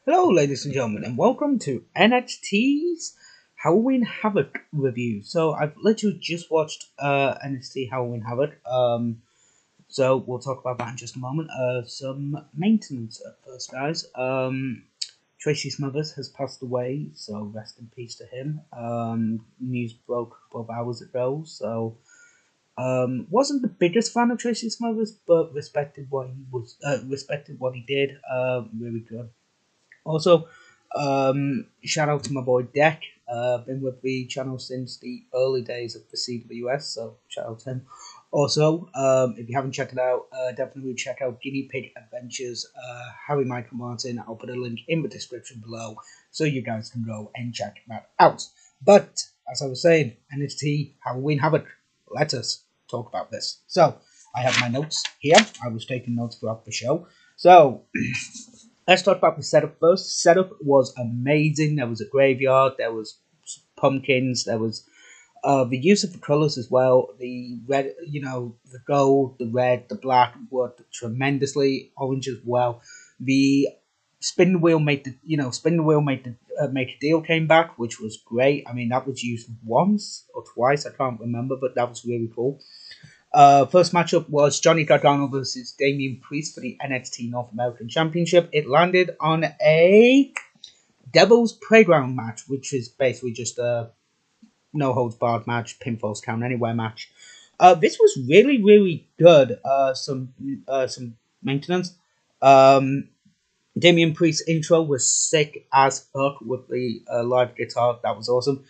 Hello, ladies and gentlemen, and welcome to NXT's Halloween Havoc review. So I've literally just watched NXT Halloween Havoc. So we'll talk about that in just a moment. Some maintenance at first, guys. Tracy Smothers has passed away, so rest in peace to him. News broke a couple of hours ago, so wasn't the biggest fan of Tracy Smothers, but respected what he did. Really good. Also, shout out to my boy Deck. Been with the channel since the early days of the CWS, so shout out to him. Also, if you haven't checked it out, definitely check out Guinea Pig Adventures, Harry Michael Martin. I'll put a link in the description below so you guys can go and check that out. But, as I was saying, NXT Halloween Havoc. Let us talk about this. So, I have my notes here. I was taking notes throughout the show. So, let's talk about the setup first. Setup was amazing. There was a graveyard. There was pumpkins. There was the use of the colors as well. The red, the gold, the red, the black worked tremendously. Orange as well. The spin the wheel made the spin the wheel made the make a deal came back, which was great. I mean that was used once or twice. I can't remember, but that was really cool. First matchup was Johnny Gargano versus Damian Priest for the NXT North American Championship. It landed on a Devil's Playground match, which is basically just a no holds barred match, pinfalls count anywhere match. This was really really good. Some maintenance. Um, Damian Priest's intro was sick as fuck with the live guitar. That was awesome.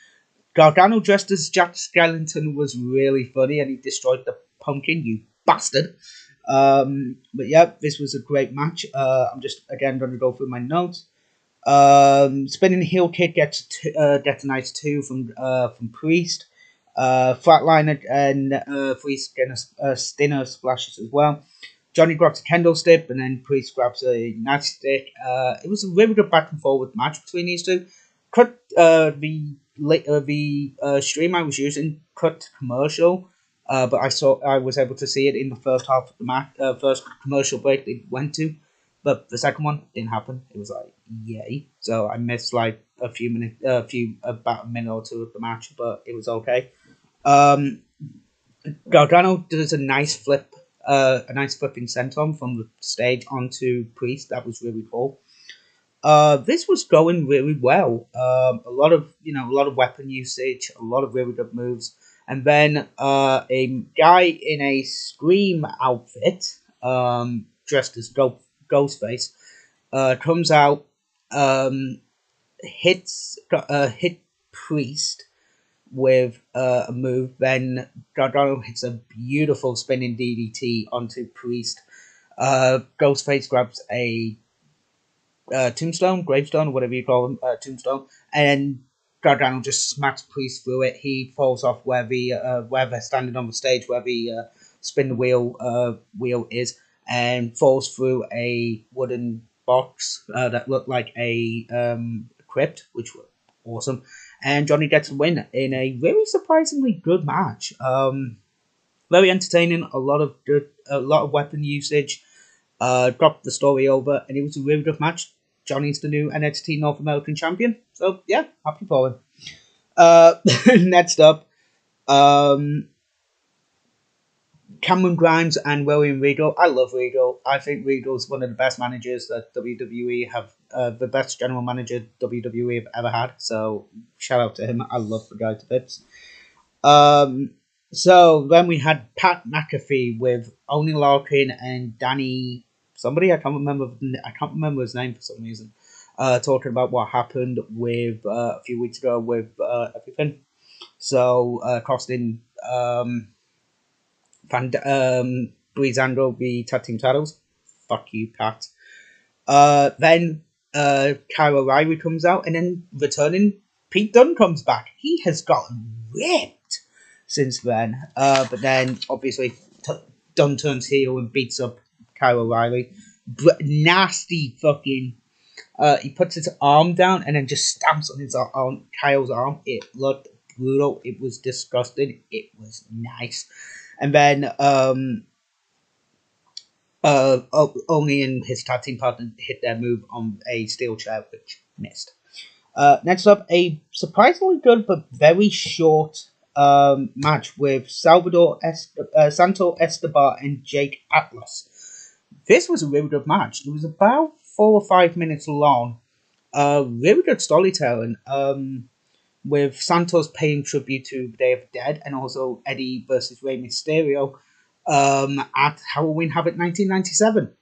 Gargano dressed as Jack Skellington was really funny, and he destroyed the pumpkin, you bastard. But yeah, this was a great match. I'm just again going to go through my notes. Spinning heel kick gets a nice two from Priest. Flatliner and Priest getting a Stinner splashes as well. Johnny grabs a kendo stick and then Priest grabs a nice stick. It was a really good back and forward match between these two. Cut the stream I was using cut to commercial, but I was able to see it in the first half of the match, first commercial break they went to, but the second one didn't happen. It was like yay, so I missed like about a minute or two of the match, but it was okay. Um, Gargano does a nice flipping senton from the stage onto Priest. That was really cool. This was going really well. A lot of weapon usage, a lot of really good moves, and then a guy in a Scream outfit, dressed as Ghostface, comes out, hit Priest with a move. Then Gargano hits a beautiful spinning DDT onto Priest. Ghostface grabs a tombstone, gravestone, whatever you call them, tombstone, and Gargano just smacks Priest through it. He falls off where they're standing on the stage, where the spin the wheel is, and falls through a wooden box that looked like a crypt, which was awesome. And Johnny gets a win in a very surprisingly good match. Very entertaining. A lot of weapon usage. Dropped the story over, and it was a really good match. Johnny's the new NXT North American champion, so yeah, happy for him. Next up, um, Cameron Grimes and William Regal. I love Regal. I think Regal's one of the best managers that WWE have, the best general manager WWE have ever had. So shout out to him. I love the guy to bits. Um, so then we had Pat McAfee with Oni Larkin and Danny somebody. I can't remember his name for some reason. Talking about what happened with a few weeks ago with everything. So costing Breezango the tag team titles. Fuck you, Pat. Then Kyle O'Reilly comes out, and then returning Pete Dunne comes back. He has gotten ripped since then. But then obviously Dunne turns heel and beats up Kyle O'Reilly. Nasty fucking. He puts his arm down and then just stamps on his Kyle's arm. It looked brutal. It was disgusting. It was nice. And then Only in his tag team partner hit their move on a steel chair, which missed. Next up, a surprisingly good but very short match with Santo Escobar and Jake Atlas. This was a really good match. It was about 4 or 5 minutes long. Really good storytelling. With Santos paying tribute to Day of the Dead and also Eddie versus Rey Mysterio at Halloween Havoc 1997.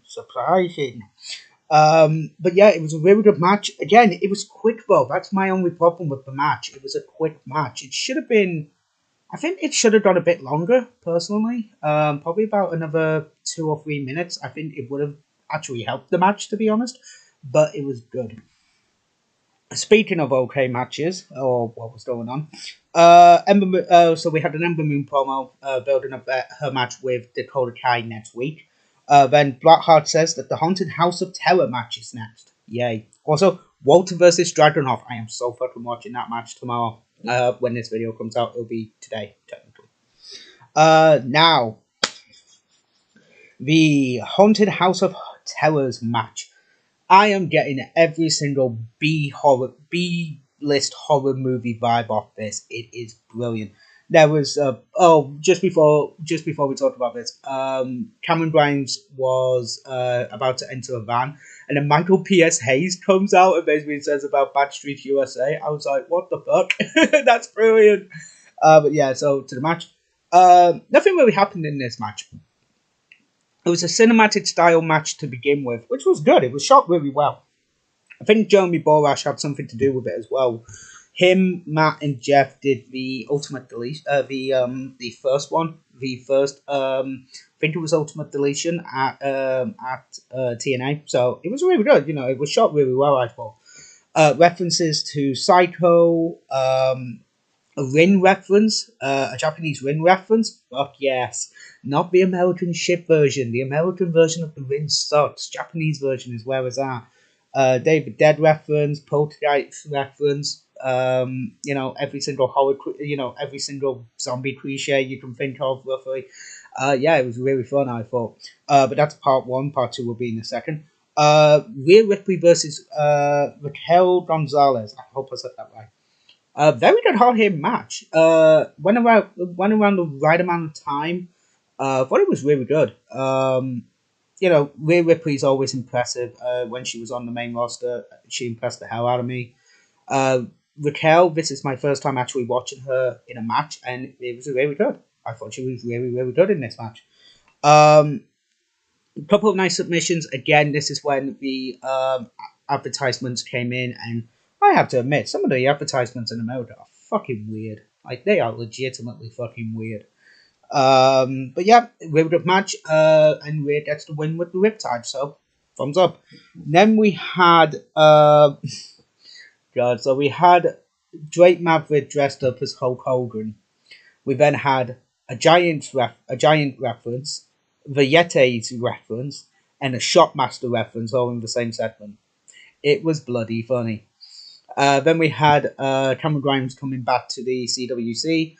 Surprising. But yeah, it was a really good match. Again, it was quick though. That's my only problem with the match. It was a quick match. It should have been. I think it should have gone a bit longer, personally. Probably about another 2 or 3 minutes. I think it would have actually helped the match, to be honest. But it was good. Speaking of okay matches, or what was going on, so we had an Ember Moon promo building up her match with Dakota Kai next week. Then Blackheart says that the Haunted House of Terror match is next. Yay. Also, Walter versus Dragunov. I am so fucking watching that match tomorrow. When this video comes out, it'll be today, technically. Now, the Haunted House of Terrors match. I am getting every single B list horror movie vibe off this. It is brilliant. There was just before we talked about this, Cameron Grimes was about to enter a van, and then Michael P.S. Hayes comes out and basically says about Bad Street USA. I was like, what the fuck? That's brilliant. But yeah, so to the match. Nothing really happened in this match. It was a cinematic style match to begin with, which was good. It was shot really well. I think Jeremy Borash had something to do with it as well. Him, Matt, and Jeff did the Ultimate Deletion, the first one, I think it was Ultimate Deletion at TNA. So it was really good. It was shot really well, I thought. References to Psycho, a Rin reference, a Japanese Rin reference. Fuck yes. Not the American ship version. The American version of the Rin sucks. Japanese version is where it's at. David Dead reference, Poltergeist reference. Every single horror, every single zombie cliche you can think of, roughly. Yeah, it was really fun, I thought. But that's part one. Part two will be in a second. Rhea Ripley versus Raquel Gonzalez. I hope I said that right. Very good hard hit match. Went around the right amount of time. Thought it was really good. Rhea Ripley's always impressive. When she was on the main roster, she impressed the hell out of me. Raquel, this is my first time actually watching her in a match, and it was really good. I thought she was really, really good in this match. A couple of nice submissions. Again, this is when the advertisements came in, and I have to admit, some of the advertisements in America are fucking weird. Like, they are legitimately fucking weird. But yeah, really good match, and Rhea gets the win with the Riptide, so thumbs up. Then we had, we had Drake Maverick dressed up as Hulk Hogan. We then had a giant reference, the Yetis reference, and a Shotmaster reference all in the same segment. It was bloody funny. Then we had Cameron Grimes coming back to the CWC,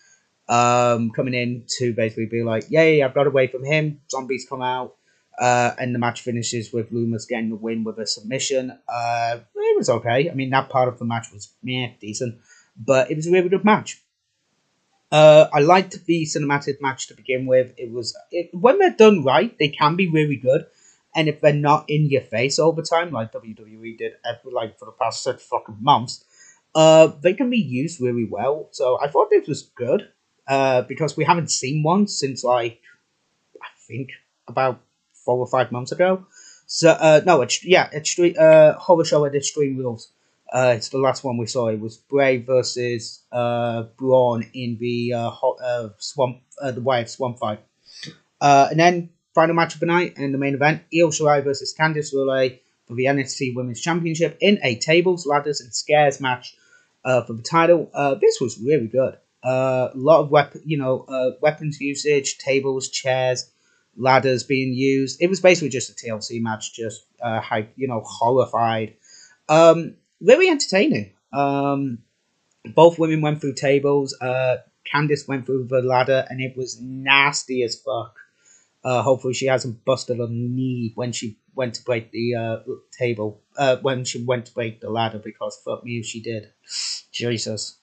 coming in to basically be like, yay, I've got away from him. Zombies come out, and the match finishes with Loomis getting the win with a submission. It was okay. I mean, that part of the match was decent, but it was a really good match. I liked the cinematic match to begin with. When they're done right, they can be really good. And if they're not in your face all the time, like WWE did for the past 6 fucking months, they can be used really well. So I thought this was good, because we haven't seen one since I think about 4 or 5 months ago. So Extreme Horror Show at Extreme Rules. It's the last one we saw. It was Bray versus Braun in the the Wyatt Swamp fight. And then final match of the night and the main event: Io Shirai versus Candice LeRae for the NXT Women's Championship in a tables, ladders, and scares match for the title. This was really good. A lot of weapons usage, tables, chairs, ladders being used. It was basically just a TLC match, just horrified. Really entertaining. Both women went through tables. Candice went through the ladder, and it was nasty as fuck. Hopefully she hasn't busted her knee when she went to break the table. When she went to break the ladder, because fuck me if she did. Jesus.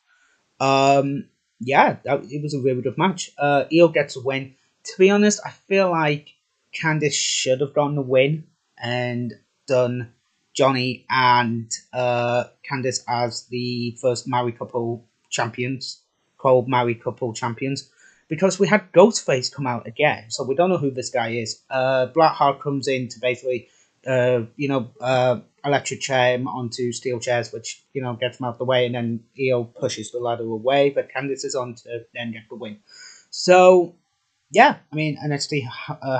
Um, yeah, it was a really good match. Io gets a win. To be honest, I feel like Candice should have gotten the win and done Johnny and Candice as the first married couple champions, called married couple champions, because we had Ghostface come out again, so we don't know who this guy is. Blackheart comes in to basically, electric chair him onto steel chairs, which gets him out of the way, and then Io pushes the ladder away, but Candice is on to then get the win. So yeah, I mean NXT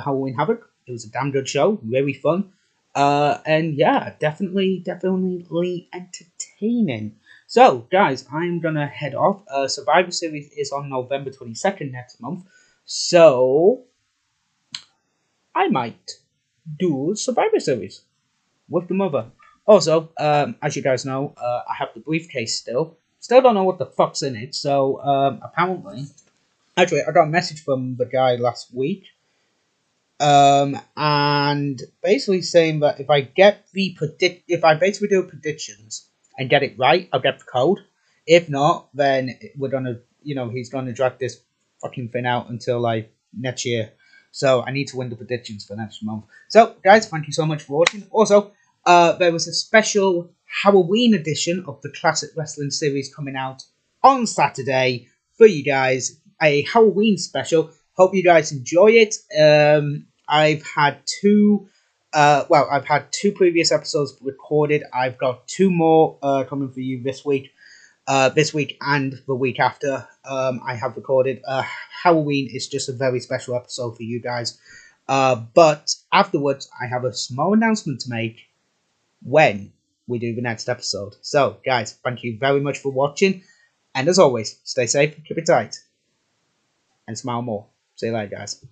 Halloween Havoc. It was a damn good show, very fun, and yeah, definitely entertaining. So guys, I'm gonna head off. Survivor Series is on November 22nd next month, so I might do Survivor Series with the mother. Also, as you guys know, I have the briefcase still. Still don't know what the fuck's in it. So apparently, actually, I got a message from the guy last week, and basically saying that if I basically do predictions and get it right, I'll get the code. If not, then we're gonna, he's gonna drag this fucking thing out until like next year. So I need to win the predictions for next month. So guys, thank you so much for watching. Also, there was a special Halloween edition of the Classic Wrestling series coming out on Saturday for you guys. A Halloween special. Hope you guys enjoy it. I've had I've had two previous episodes recorded. I've got two more coming for you this week. This week and the week after, I have recorded. Halloween is just a very special episode for you guys. But afterwards, I have a small announcement to make when we do the next episode. So, guys, thank you very much for watching. And as always, stay safe, keep it tight, and smile more. See you later, guys.